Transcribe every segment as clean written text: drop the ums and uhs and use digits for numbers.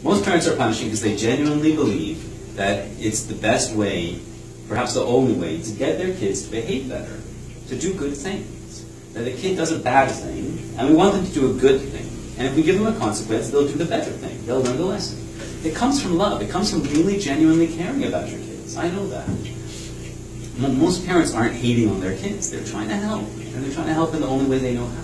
Most parents are punishing because they genuinely believe that it's the best way, perhaps the only way, to get their kids to behave better, to do good things. That a kid does a bad thing, and we want them to do a good thing. And if we give them a consequence, they'll do the better thing. They'll learn the lesson. It comes from love. It comes from really genuinely caring about your kids. I know that. Most parents aren't hating on their kids. They're trying to help. And they're trying to help in the only way they know how.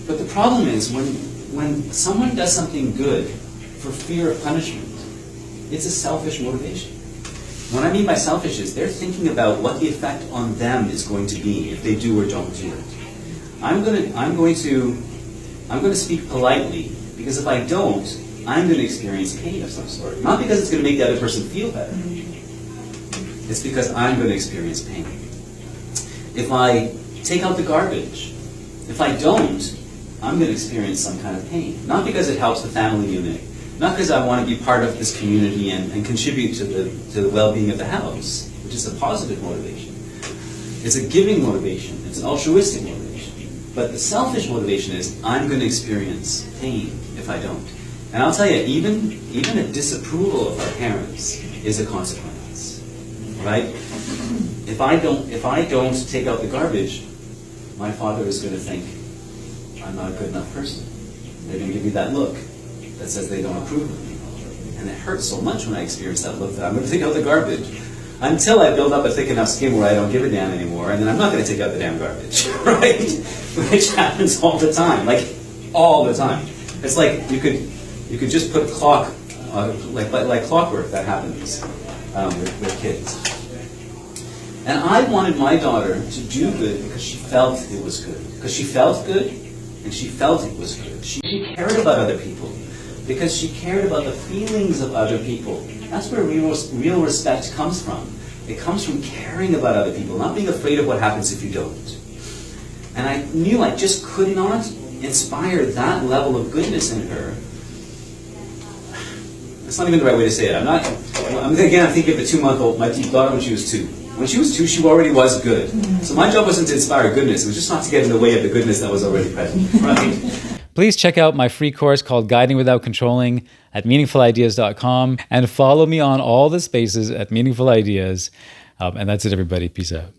But the problem is when someone does something good for fear of punishment, it's a selfish motivation. What I mean by selfish is they're thinking about what the effect on them is going to be if they do or don't do it. I'm going to speak politely, because if I don't, I'm going to experience pain of some sort. Not because it's going to make the other person feel better. It's because I'm going to experience pain. If I take out the garbage, if I don't, I'm going to experience some kind of pain. Not because it helps the family unit, not because I want to be part of this community and contribute to the well-being of the house, which is a positive motivation. It's a giving motivation. It's an altruistic motivation. But the selfish motivation is, I'm going to experience pain if I don't. And I'll tell you, even a disapproval of our parents is a consequence, right? If I don't take out the garbage, my father is going to think I'm not a good enough person. They're going to give me that look that says they don't approve of me. And it hurts so much when I experience that look that I'm going to take out the garbage. Until I build up a thick enough skin where I don't give a damn anymore, and then I'm not going to take out the damn garbage, right? Which happens all the time, like all the time. It's like you could just put a clock, like clockwork. That happens with kids. And I wanted my daughter to do good because she felt it was good. Because she felt good, and she felt it was good. She cared about other people because she cared about the feelings of other people. That's where real respect comes from. It comes from caring about other people, not being afraid of what happens if you don't. And I knew I just could not inspire that level of goodness in her. That's not even the right way to say it. I'm thinking of a 2-month-old, my daughter when she was 2. When she was 2, she already was good. So my job wasn't to inspire goodness. It was just not to get in the way of the goodness that was already present. Right? Please check out my free course called Guiding Without Controlling at meaningfulideas.com, and follow me on all the spaces at Meaningful Ideas. And that's it, everybody. Peace out.